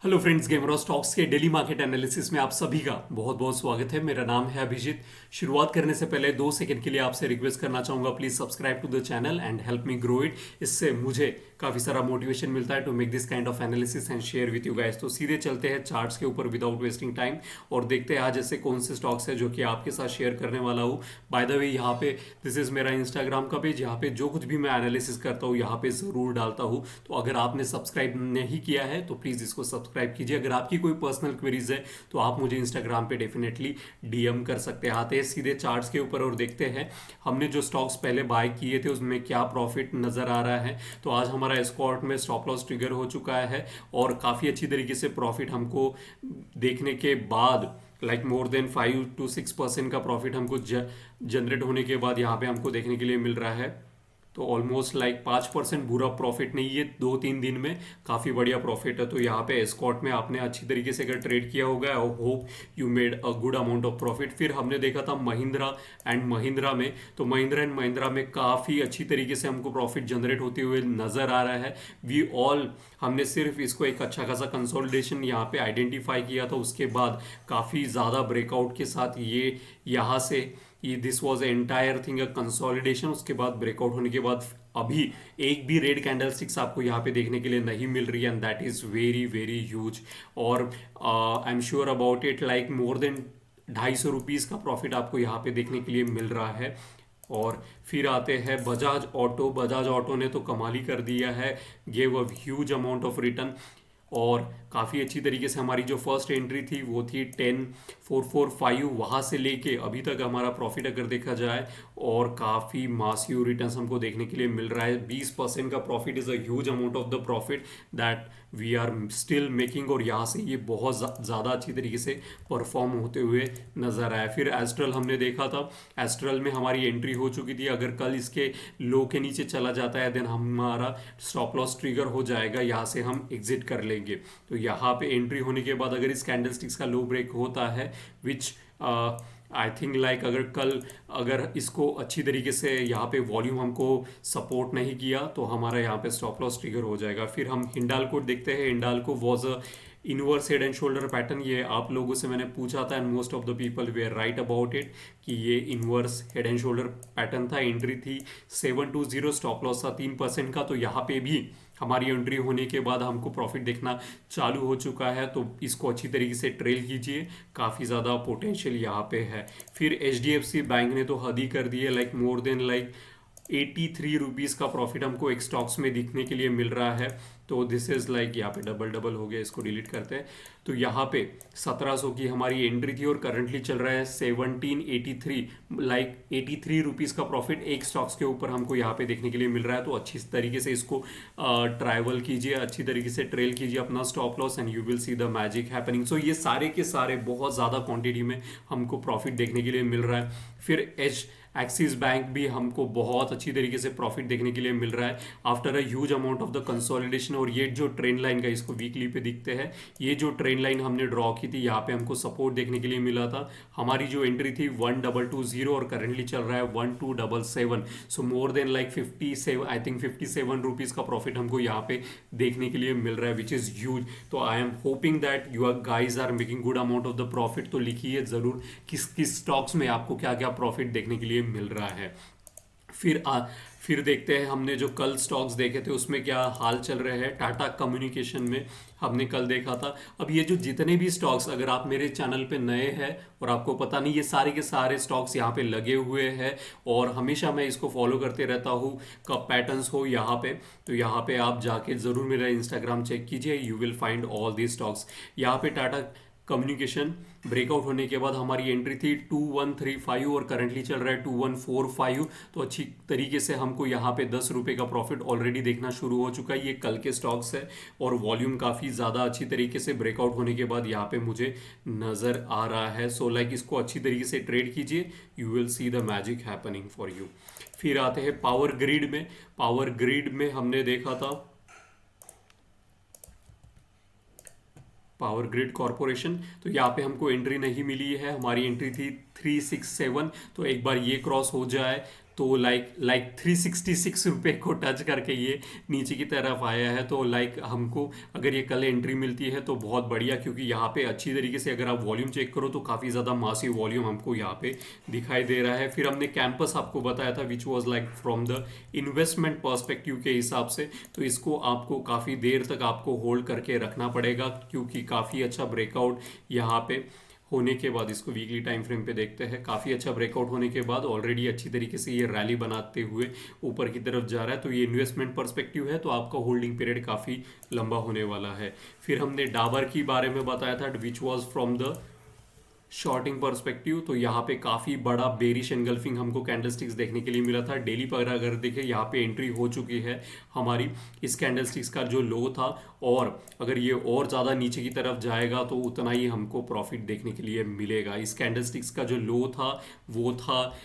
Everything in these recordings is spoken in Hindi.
हेलो फ्रेंड्स, गेमर और स्टॉक्स के डेली मार्केट एनालिसिस में आप सभी का बहुत बहुत स्वागत है। मेरा नाम है अभिजीत। शुरुआत करने से पहले 2 सेकंड के लिए आपसे रिक्वेस्ट करना चाहूँगा, please subscribe to the channel and help me grow it. इससे मुझे काफ़ी सारा मोटिवेशन मिलता है to make this kind of analysis and share with you guys. तो सीधे चलते हैं चार्ट्स के ऊपर विदाउट वेस्टिंग टाइम और देखते हैं आज ऐसे कौन से स्टॉक्स है जो कि आपके साथ शेयर करने वाला हूँ। बाय द वे, यहाँ पे दिस इज़ मेरा इंस्टाग्राम का पेज, यहाँ पे जो कुछ भी मैं एनालिसिस करता हूँ यहाँ पे ज़रूर डालता हूँ। तो अगर आपने सब्सक्राइब नहीं किया है तो प्लीज़ इसको सब्सक्राइब कीजिए। अगर आपकी कोई पर्सनल क्वेरीज है तो आप मुझे इंस्टाग्राम पे डेफिनेटली डीएम कर सकते हैं। आते हैं सीधे चार्ट्स के ऊपर और देखते हैं हमने जो स्टॉक्स पहले बाय किए थे उसमें क्या प्रॉफिट नज़र आ रहा है। तो आज हमारा स्कॉट में स्टॉप लॉस ट्रिगर हो चुका है और काफ़ी अच्छी तरीके से प्रॉफिट हमको देखने के बाद लाइक मोर देन 5 to 6% का प्रॉफिट हमको जनरेट होने के बाद यहाँ पे हमको देखने के लिए मिल रहा है। तो ऑलमोस्ट लाइक 5% बुरा प्रॉफिट नहीं है, 2-3 दिन में काफ़ी बढ़िया प्रॉफिट है। तो यहाँ पे एस्कॉर्ट में आपने अच्छी तरीके से अगर ट्रेड किया होगा, I hope you made a good amount of profit. फिर हमने देखा था महिंद्रा एंड महिंद्रा में, तो महिंद्रा एंड महिंद्रा में काफ़ी अच्छी तरीके से हमको प्रॉफिट जनरेट होते हुए नज़र आ रहा है। वी ऑल हमने सिर्फ इसको एक अच्छा खासा कंसोलिडेशन यहाँ पे आइडेंटिफाई किया था, उसके बाद काफ़ी ज़्यादा ब्रेकआउट के साथ ये यहाँ से this was entire thing a consolidation. उसके बाद ब्रेकआउट होने के बाद अभी एक भी रेड कैंडल स्टिक्स आपको यहाँ पे देखने के लिए नहीं मिल रही है and that is very very huge. और I am sure about it, like more than 250 का प्रॉफिट आपको यहाँ पे देखने के लिए मिल रहा है। और फिर आते हैं बजाज ऑटो। बजाज ऑटो ने तो कमाल ही कर दिया है, gave a huge amount of return और काफ़ी अच्छी तरीके से हमारी जो फर्स्ट एंट्री थी वो थी 10,445, वहाँ से लेके अभी तक हमारा प्रॉफिट अगर देखा जाए और काफ़ी मासिव रिटर्न्स हमको देखने के लिए मिल रहा है। 20% का profit is a huge amount of the profit that we are still making और यहाँ से ये बहुत ज़्यादा अच्छी तरीके से परफॉर्म होते हुए नज़र आया। फिर एस्ट्रल हमने देखा था, एस्ट्रल में हमारी एंट्री हो चुकी थी। अगर कल इसके लो के नीचे चला जाता है देन हमारा स्टॉप लॉस ट्रिगर हो जाएगा, यहाँ से हम एग्जिट कर लेंगे। तो यहाँ पे एंट्री होने के बाद अगर इस कैंडलस्टिक्स का लो ब्रेक होता है विच आई थिंक लाइक अगर इसको अच्छी तरीके से यहाँ पे वॉल्यूम हमको सपोर्ट नहीं किया तो हमारा यहाँ पे स्टॉप लॉस ट्रिगर हो जाएगा। फिर हम हिंडाल्को देखते हैं। Hindalco was a inverse head and shoulder pattern. ये आप लोगों से मैंने पूछा था and most of the people were right about it कि ये inverse head and shoulder pattern था। एंट्री थी 720, स्टॉप लॉस था 3% का। तो यहाँ पे भी हमारी एंट्री होने के बाद हमको प्रॉफिट देखना चालू हो चुका है, तो इसको अच्छी तरीके से ट्रेल कीजिए, काफ़ी ज़्यादा पोटेंशियल यहाँ पे है। फिर एच बैंक ने तो हद ही कर दी है, like more than like 83 rupees का प्रॉफिट हमको एक स्टॉक्स में दिखने के लिए मिल रहा है। तो दिस इज़ लाइक यहाँ पे डबल डबल हो गया, इसको डिलीट करते हैं। तो यहाँ पे 1700 की हमारी एंट्री थी और करंटली चल रहा है 1783, लाइक 83 रुपीज़ का प्रॉफिट एक स्टॉक्स के ऊपर हमको यहाँ पे देखने के लिए मिल रहा है। तो अच्छी तरीके से इसको ट्रैवल कीजिए, अच्छी तरीके से ट्रेल कीजिए अपना stop loss and you will see the magic happening. So ये सारे के सारे बहुत ज़्यादा क्वांटिटी में हमको प्रॉफिट देखने के लिए मिल रहा है। फिर एक्सिस बैंक भी हमको बहुत अच्छी तरीके से प्रॉफिट देखने के लिए मिल रहा है after a huge amount of the consolidation. और ये जो ट्रेंड लाइन का, इसको वीकली पे दिखते हैं, ये जो ट्रेंड लाइन हमने ड्रॉ की थी यहाँ पे हमको सपोर्ट देखने के लिए मिला था। हमारी जो एंट्री थी 1220 और करंटली चल रहा है 1277। So more than like 57, I think 57 rupees का प्रॉफिट हमको यहाँ पे देखने के लिए मिल रहा है विच इज़ ह्यूज। तो I am hoping that your guys are making good amount of the profit. तो लिखिए ज़रूर किस किस स्टॉक्स में आपको क्या क्या प्रॉफिट देखने के लिए मिल रहा है। फिर देखते हैं हमने जो कल स्टॉक्स देखे थे उसमें क्या हाल चल रहे हैं। टाटा कम्युनिकेशन में हमने कल देखा था। अब ये जो जितने भी स्टॉक्स, अगर आप मेरे चैनल पे नए हैं और आपको पता नहीं, ये सारे के सारे स्टॉक्स यहाँ पे लगे हुए हैं और हमेशा मैं इसको फॉलो करते रहता हूँ, कब पैटर्न्स हो यहाँ पे। तो यहाँ पे आप जाके ज़रूर मेरा इंस्टाग्राम चेक कीजिए, you will find all the stocks. यहाँ पे टाटा कम्युनिकेशन ब्रेकआउट होने के बाद हमारी एंट्री थी 2135 और करंटली चल रहा है 2145। तो अच्छी तरीके से हमको यहाँ पे 10 रुपये का प्रॉफिट ऑलरेडी देखना शुरू हो चुका है। ये कल के स्टॉक्स है और वॉल्यूम काफ़ी ज़्यादा अच्छी तरीके से ब्रेकआउट होने के बाद यहाँ पे मुझे नज़र आ रहा है। सो लाइक इसको अच्छी तरीके से ट्रेड कीजिए, you will see the magic happening for you. फिर आते हैं पावर ग्रिड में। पावर ग्रिड में हमने देखा था पावर ग्रिड कॉरपोरेशन। तो यहाँ पे हमको एंट्री नहीं मिली है, हमारी एंट्री थी 367। तो एक बार ये क्रॉस हो जाए तो लाइक 366 रुपये को टच करके ये नीचे की तरफ आया है। तो लाइक हमको अगर ये कल एंट्री मिलती है तो बहुत बढ़िया, क्योंकि यहाँ पे अच्छी तरीके से अगर आप वॉल्यूम चेक करो तो काफ़ी ज़्यादा मासिव वॉल्यूम हमको यहाँ पे दिखाई दे रहा है। फिर हमने कैंपस आपको बताया था which was like from the investment perspective के हिसाब से, तो इसको आपको काफ़ी देर तक आपको होल्ड करके रखना पड़ेगा, क्योंकि काफ़ी अच्छा ब्रेकआउट यहाँ पे होने के बाद, इसको वीकली टाइम फ्रेम पे देखते हैं, काफ़ी अच्छा ब्रेकआउट होने के बाद ऑलरेडी अच्छी तरीके से ये रैली बनाते हुए ऊपर की तरफ जा रहा है। तो ये इन्वेस्टमेंट पर्सपेक्टिव है, तो आपका होल्डिंग पीरियड काफ़ी लंबा होने वाला है। फिर हमने डाबर की बारे में बताया था which was from the shorting perspective. तो यहाँ पे काफ़ी बड़ा बेरिश एंगल्फिंग हमको कैंडलस्टिक्स देखने के लिए मिला था। डेली पर अगर देखें यहाँ पे एंट्री हो चुकी है हमारी इस कैंडलस्टिक्स का जो लो था, और अगर ये और ज़्यादा नीचे की तरफ जाएगा तो उतना ही हमको प्रॉफिट देखने के लिए मिलेगा। इस कैंडलस्टिक्स का जो लो था वो था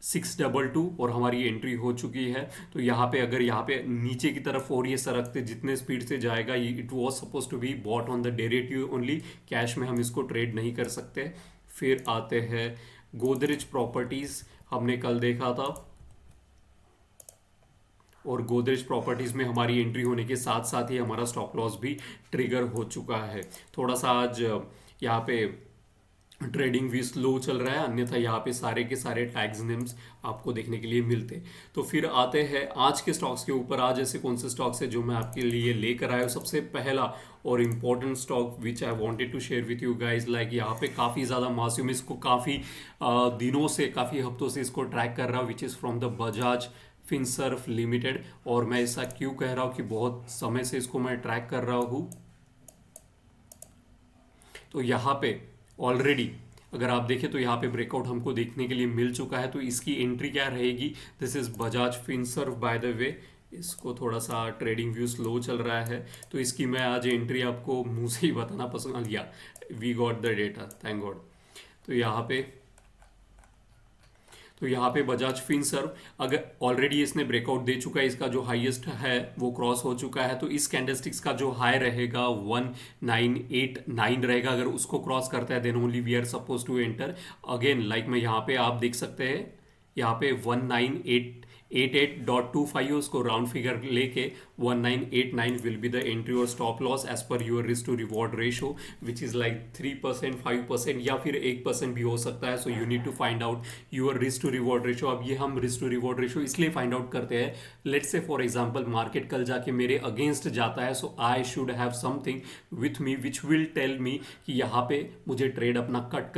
622 और हमारी एंट्री हो चुकी है। तो यहाँ पे अगर यहाँ पे नीचे की तरफ और ये सरकते जितने स्पीड से जाएगा, ये it was suppose to be bought on the derivative only, cash में हम इसको ट्रेड नहीं कर सकते। फिर आते हैं गोदरेज प्रॉपर्टीज, हमने कल देखा था, और गोदरेज प्रॉपर्टीज में हमारी एंट्री होने के साथ साथ ही हमारा स्टॉप लॉस भी ट्रिगर हो चुका है। थोड़ा सा आज यहाँ पे ट्रेडिंग भी स्लो चल रहा है, अन्यथा यहाँ पे सारे के सारे टैग्स नेम्स आपको देखने के लिए मिलते। तो फिर आते हैं आज के स्टॉक्स के ऊपर। आज ऐसे कौन से स्टॉक्स है जो मैं आपके लिए लेकर आया हूँ। सबसे पहला और important stock which I wanted to share with you guys, like यहाँ पे काफ़ी ज़्यादा मासूम, इसको काफ़ी दिनों से, काफ़ी हफ्तों से इसको ट्रैक कर रहा हूँ, which is from the Bajaj Finserv limited. और मैं ऐसा क्यों कह रहा हूँ कि बहुत समय से इसको मैं ट्रैक कर रहा हूँ। तो यहाँ पे ऑलरेडी अगर आप देखें तो यहाँ पे ब्रेकआउट हमको देखने के लिए मिल चुका है। तो इसकी एंट्री क्या रहेगी, this is Bajaj Finserv by the way. इसको थोड़ा सा ट्रेडिंग व्यू स्लो चल रहा है, तो इसकी मैं आज एंट्री आपको मुंह से ही बताना पसंद किया। We got the data, thank God. तो यहाँ पे बजाज फिनसर्व अगर ऑलरेडी इसने ब्रेकआउट दे चुका है, इसका जो हाईएस्ट है वो क्रॉस हो चुका है। तो इस कैंडलस्टिक्स का जो हाई रहेगा 1989 रहेगा, अगर उसको क्रॉस करता है then only we are suppose to enter again. Like मैं यहाँ पे आप देख सकते हैं, यहाँ पे 1988.25 उसको राउंड फिगर लेके 1989 विल बी द एंट्री और stop loss as per your risk to reward ratio which is like 3%, 5% या फिर 1% भी हो सकता है। So you need to find out your risk to reward ratio. अब ये हम रिस्क टू रिवॉर्ड रेशो इसलिए फाइंड आउट करते हैं, let's say for example market कल जाके मेरे अगेंस्ट जाता है, so I should have something with me which will tell me कि यहाँ पे मुझे ट्रेड अपना कट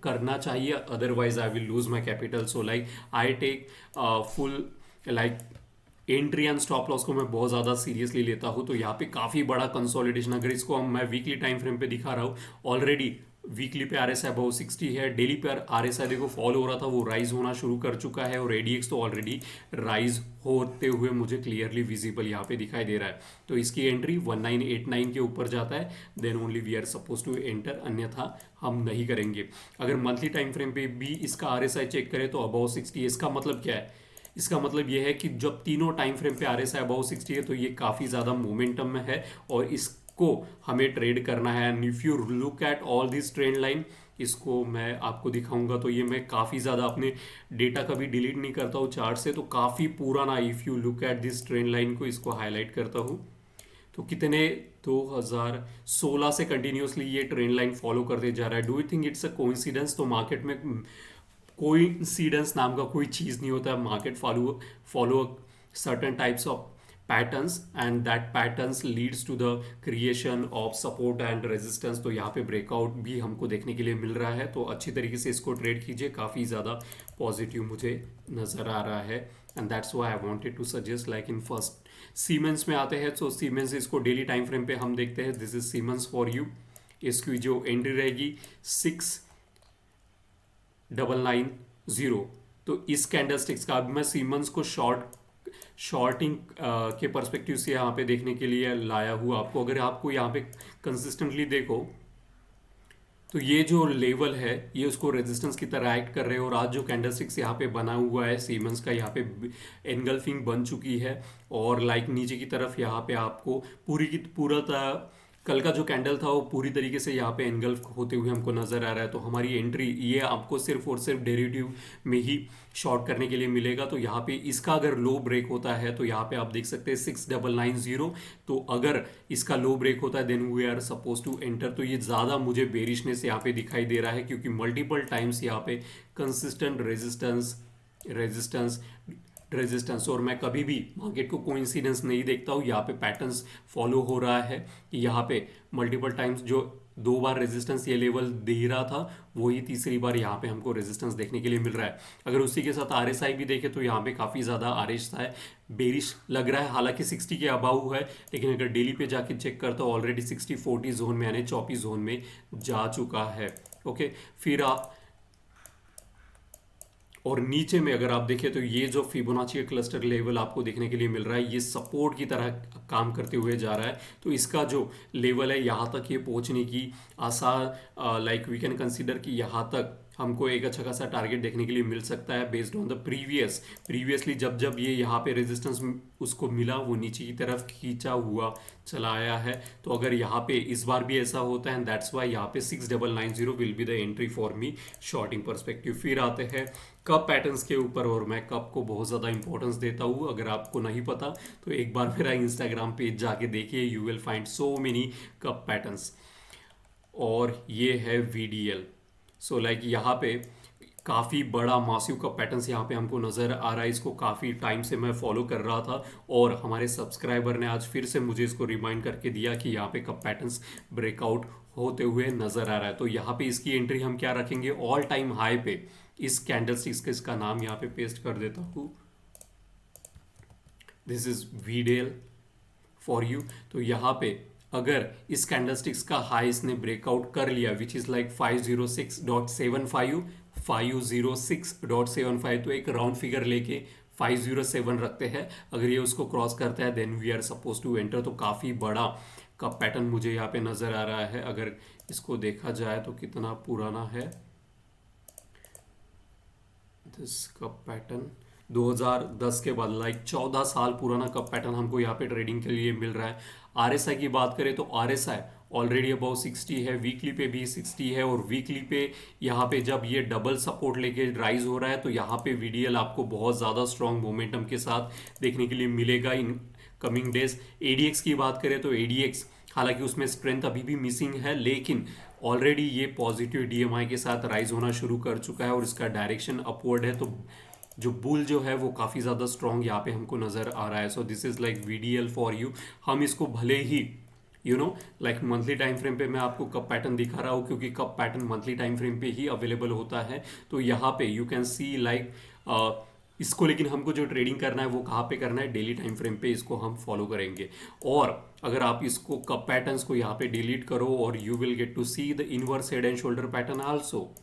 करना चाहिए, otherwise I will lose my capital. So like I take full like entry and stop loss को मैं बहुत ज़्यादा सीरियसली लेता हूँ। तो यहाँ पे काफ़ी बड़ा कंसोलिडेशन, अगर इसको मैं वीकली टाइम फ्रेम पे दिखा रहा हूँ, ऑलरेडी वीकली पे आरएसआई अबव 60 है, डेली पे आरएसआई देखो फॉल हो रहा था, वो राइज होना शुरू कर चुका है, और एडीएक्स तो ऑलरेडी राइज होते हुए मुझे क्लियरली विजिबल यहाँ पे दिखाई दे रहा है। तो इसकी एंट्री 1989 के ऊपर जाता है then only we are suppose to enter, अन्यथा हम नहीं करेंगे। अगर मंथली टाइम फ्रेम पे भी इसका आरएसआई चेक करें तो अबव 60, इसका मतलब क्या है, इसका मतलब यह है कि जब तीनों टाइम फ्रेम पे आरएसआई अबव 60 है तो ये काफ़ी ज़्यादा मोमेंटम में है और इसको हमें ट्रेड करना है। And if you look at all this trend line, इसको मैं आपको दिखाऊंगा तो ये मैं काफ़ी ज़्यादा अपने डेटा कभी डिलीट नहीं करता हूँ चार्ट से, तो काफ़ी पुराना, if you look at this trend line को, इसको हाईलाइट करता हूँ तो कितने 2016 से कंटिन्यूसली ये ट्रेंड लाइन फॉलो करते जा रहा है। Do you think it's a coincidence? तो मार्केट में कोई इंसिडेंस नाम का कोई चीज़ नहीं होता है। Market follow certain types of patterns and that patterns leads to the creation of support and resistance. तो यहाँ पे ब्रेकआउट भी हमको देखने के लिए मिल रहा है, तो अच्छी तरीके से इसको ट्रेड कीजिए, काफ़ी ज़्यादा पॉजिटिव मुझे नज़र आ रहा है। And that's why I wanted to suggest like in first. Siemens में आते हैं, तो सीमेंस इसको डेली टाइम फ्रेम पे हम देखते हैं, this is siemens for you. इसकी जो एंट्री रहेगी 6990। तो इस कैंडलस्टिक्स का, अब मैं सीमेंस को शॉर्टिंग के पर्सपेक्टिव से यहाँ पे देखने के लिए लाया हूँ आपको। अगर आपको यहाँ पे कंसिस्टेंटली देखो तो ये जो लेवल है ये उसको रेजिस्टेंस की तरह एक्ट कर रहे हैं, और आज जो कैंडलस्टिक्स यहाँ पे बना हुआ है सीमेंस का, यहाँ पे एनगल्फिंग बन चुकी है और लाइक नीचे की तरफ यहाँ पे आपको पूरा कल का जो कैंडल था वो पूरी तरीके से यहाँ पे एनगल्फ होते हुए हमको नजर आ रहा है, तो हमारी एंट्री ये आपको सिर्फ और सिर्फ डेरिवेटिव में ही शॉर्ट करने के लिए मिलेगा। तो यहाँ पे इसका अगर लो ब्रेक होता है तो यहाँ पे आप देख सकते हैं 6990। तो अगर इसका लो ब्रेक होता है then we are suppose to enter. तो ये ज़्यादा मुझे बेरिशनेस यहाँ पे दिखाई दे रहा है, क्योंकि मल्टीपल टाइम्स यहाँ पे कंसिस्टेंट रेजिस्टेंस रेजिस्टेंस रेजिस्टेंस, और मैं कभी भी मार्केट को कोइंसिडेंस नहीं देखता हूँ। यहाँ पे पैटर्न्स फॉलो हो रहा है कि यहाँ पे मल्टीपल टाइम्स जो 2 बार रेजिस्टेंस ये लेवल दे रहा था, वही तीसरी बार यहाँ पे हमको रेजिस्टेंस देखने के लिए मिल रहा है। अगर उसी के साथ आरएसआई भी देखे तो यहाँ पे काफ़ी ज़्यादा आरिश है, बेरिश लग रहा है, हालांकि 60 के अबाउ है, लेकिन अगर डेली पे जाके चेक करता हूँ ऑलरेडी 60-40 जोन में यानी चौपी जोन में जा चुका है। ओके, फिर आप और नीचे में अगर आप देखें तो ये जो फिबोनाची क्लस्टर लेवल आपको देखने के लिए मिल रहा है, ये सपोर्ट की तरह काम करते हुए जा रहा है। तो इसका जो लेवल है यहाँ तक ये पहुँचने की आसार, लाइक वी कैन कंसीडर कि यहाँ तक हमको एक अच्छा खासा टारगेट देखने के लिए मिल सकता है बेस्ड ऑन द प्रीवियसली जब जब ये यहाँ पे रेजिस्टेंस उसको मिला वो नीचे की तरफ खींचा हुआ चला आया है। तो अगर यहाँ पे इस बार भी ऐसा होता है, दैट्स वाई यहाँ पे 6990 will be the entry for me shorting perspective. फिर आते हैं कप पैटर्न्स के ऊपर, और मैं कप को बहुत ज़्यादा इंपॉर्टेंस देता हूँ। अगर आपको नहीं पता तो एक बार मेरा इंस्टाग्राम पेज जाके देखिए, you will find so many cup patterns. और ये है वीडीएल। सो लाइक यहाँ पे काफ़ी बड़ा मासिव का पैटर्न्स यहाँ पे हमको नज़र आ रहा है। इसको काफ़ी टाइम से मैं फॉलो कर रहा था, और हमारे सब्सक्राइबर ने आज फिर से मुझे इसको रिमाइंड करके दिया कि यहाँ पे कब पैटर्न्स ब्रेकआउट होते हुए नज़र आ रहा है। तो यहाँ पे इसकी एंट्री हम क्या रखेंगे, ऑल टाइम हाई पे इस कैंडल स्टिक्स का इसका नाम यहाँ पे पेस्ट कर देता हूँ, दिस इज वीडेल फॉर यू। तो यहाँ पे अगर इस कैंडलस्टिक्स का हाई इसने ब्रेकआउट कर लिया विच इज लाइक 506.75, 506.75, तो एक राउंड फिगर लेके 507 रखते हैं। अगर ये उसको क्रॉस करता है then we are suppose to enter. तो काफ़ी बड़ा का पैटर्न मुझे यहाँ पे नज़र आ रहा है। अगर इसको देखा जाए तो कितना पुराना है दिस कप पैटर्न, 2010 के बाद लाइक 14 साल पुराना कप पैटर्न हमको यहाँ पे ट्रेडिंग के लिए मिल रहा है। आरएसआई की बात करें तो आरएसआई ऑलरेडी अबाउ 60 है, वीकली पे भी 60 है, और वीकली पे यहाँ पे जब ये डबल सपोर्ट लेके राइज हो रहा है तो यहाँ पे वीडीएल आपको बहुत ज़्यादा स्ट्रॉन्ग मोमेंटम के साथ देखने के लिए मिलेगा इन कमिंग डेज। एडीएक्स की बात करें तो एडीएक्स हालांकि उसमें स्ट्रेंथ अभी भी मिसिंग है, लेकिन ऑलरेडी ये पॉजिटिव डीएमआई के साथ राइज होना शुरू कर चुका है और इसका डायरेक्शन अपवर्ड है। तो जो बुल जो है वो काफ़ी ज़्यादा स्ट्रॉन्ग यहाँ पे हमको नज़र आ रहा है। So this is like VDL for you. हम इसको भले ही लाइक मंथली टाइम फ्रेम पे मैं आपको कप पैटर्न दिखा रहा हूँ, क्योंकि cup pattern monthly time frame पे ही अवेलेबल होता है। तो यहाँ पे यू कैन सी लाइक इसको, लेकिन हमको जो ट्रेडिंग करना है वो कहाँ पे करना है, डेली टाइम फ्रेम पे इसको हम फॉलो करेंगे। और अगर आप इसको कप पैटर्न्स को यहाँ पे डिलीट करो और you will get to see the inverse head and shoulder pattern also.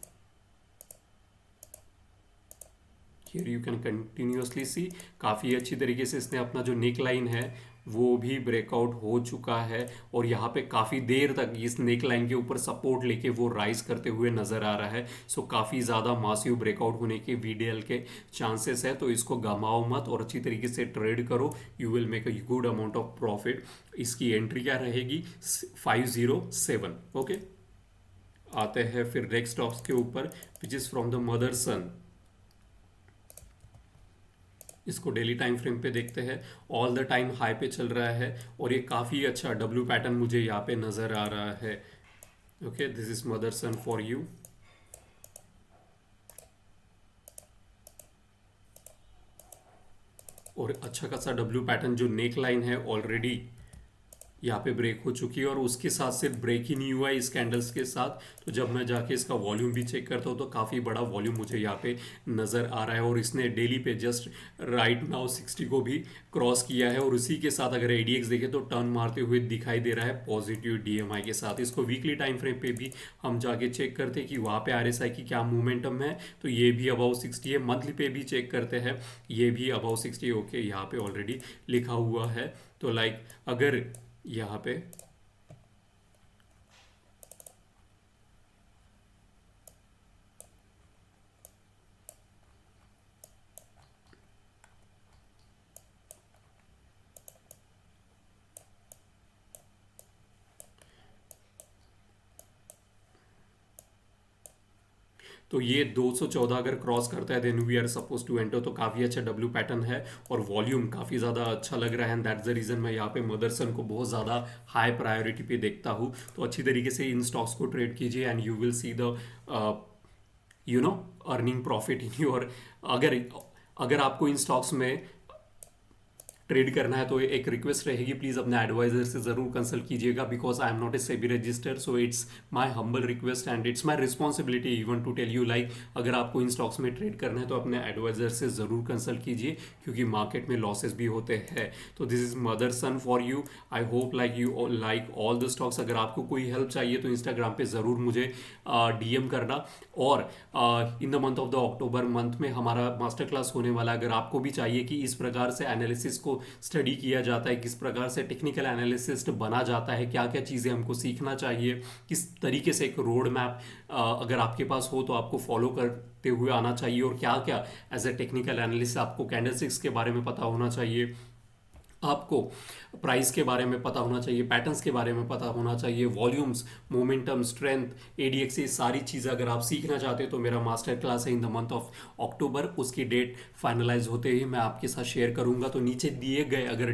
Here you can continuously see काफ़ी अच्छी तरीके से इसने अपना जो नेक लाइन है वो भी ब्रेकआउट हो चुका है, और यहाँ पे काफ़ी देर तक इस नेक लाइन के ऊपर सपोर्ट लेके वो राइज करते हुए नज़र आ रहा है। सो काफ़ी ज़्यादा मासिव ब्रेकआउट होने के वीडीएल के चांसेस है। तो इसको गमाओ मत और अच्छी तरीके से ट्रेड करो, you will make a good amount of profit. इसकी एंट्री क्या रहेगी, 507। ओके, आते हैं फिर नेक्स्ट स्टॉक्स के ऊपर which is from the mother सन। इसको डेली टाइम फ्रेम पे देखते हैं, ऑल द टाइम हाई पे चल रहा है, और ये काफ़ी अच्छा डब्ल्यू पैटर्न मुझे यहाँ पे नज़र आ रहा है। Okay, this is Motherson for you. और अच्छा खासा डब्ल्यू पैटर्न जो नेक लाइन है ऑलरेडी यहाँ पे ब्रेक हो चुकी है, और उसके साथ सिर्फ ब्रेक ही नहीं हुआ है इस कैंडल्स के साथ। तो जब मैं जाके इसका वॉल्यूम भी चेक करता हूँ तो काफ़ी बड़ा वॉल्यूम मुझे यहाँ पे नज़र आ रहा है, और इसने डेली पे जस्ट राइट नाउ 60 को भी क्रॉस किया है। और उसी के साथ अगर एडीएक्स देखें तो टर्न मारते हुए दिखाई दे रहा है पॉजिटिव डीएमआई के साथ। इसको वीकली टाइम फ्रेम पे भी हम जाके चेक करते हैं कि वहाँ पे आरएसआई की क्या मोमेंटम है, तो ये भी अबाउ 60 है। मंथली पे भी चेक करते हैं, ये भी अबाउ 60। ओके, यहाँ पे ऑलरेडी लिखा हुआ है। तो लाइक अगर यहाँ पे तो ये 214 अगर क्रॉस करता है then we are suppose to enter, तो काफ़ी अच्छा डब्ल्यू पैटर्न है और वॉल्यूम काफ़ी ज़्यादा अच्छा लग रहा है एंड दैट्स द रीज़न मैं यहाँ पे मदरसन को बहुत ज़्यादा हाई प्रायोरिटी पे देखता हूँ। तो अच्छी तरीके से इन स्टॉक्स को ट्रेड कीजिए and you will see the earning profit in your. अगर अगर आपको इन स्टॉक्स में ट्रेड करना है तो एक रिक्वेस्ट रहेगी, प्लीज़ अपने एडवाइजर से ज़रूर कंसल्ट कीजिएगा because I am not a SEBI register, so it's my humble request and it's my responsibility even to tell you like अगर आपको इन स्टॉक्स में ट्रेड करना है तो अपने एडवाइजर से ज़रूर कंसल्ट कीजिए क्योंकि मार्केट में लॉसेस भी होते हैं। तो this is Motherson for you. I hope like you like all the stocks. अगर आपको कोई हेल्प चाहिए तो इंस्टाग्राम पे ज़रूर मुझे डीएम करना। और in the month of the October month में हमारा मास्टर क्लास होने वाला है। अगर आपको भी चाहिए कि इस प्रकार से एनालिसिस को स्टडी किया जाता है, किस प्रकार से टेक्निकल एनालिसिस्ट बना जाता है, क्या क्या चीज़ें हमको सीखना चाहिए, किस तरीके से एक रोड मैप अगर आपके पास हो तो आपको फॉलो करते हुए आना चाहिए, और क्या क्या एज ए टेक्निकल एनालिस्ट आपको कैंडलस्टिक्स के बारे में पता होना चाहिए, आपको प्राइस के बारे में पता होना चाहिए, पैटर्न्स के बारे में पता होना चाहिए, वॉल्यूम्स, मोमेंटम, स्ट्रेंथ, एडीएक्स, ये सारी चीज़ें अगर आप सीखना चाहते हैं तो मेरा मास्टर क्लास है in the month of October. उसकी डेट फाइनलाइज होते ही मैं आपके साथ शेयर करूंगा। तो नीचे दिए गए अगर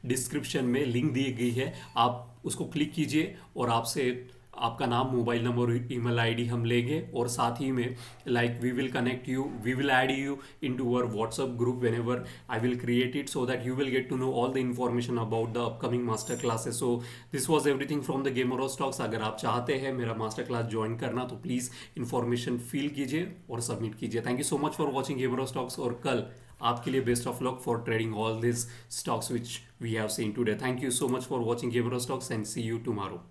डिस्क्रिप्शन में लिंक दी गई है, आप उसको क्लिक कीजिए और आपसे आपका नाम, मोबाइल नंबर, ईमेल आईडी हम लेंगे और साथ ही में like we will connect you, we will add you into our WhatsApp group whenever I will create it so that you will get to know all the information about the upcoming master classes. So this was everything from the gamer of stocks. अगर आप चाहते हैं मेरा मास्टर क्लास ज्वाइन करना तो प्लीज़ इन्फॉर्मेशन फिल कीजिए और सबमिट कीजिए। Thank you so much for watching gamer of stocks और कल आपके लिए best of luck for trading all this stocks which we have seen today. Thank you so much for watching gamer of stocks and see you tomorrow.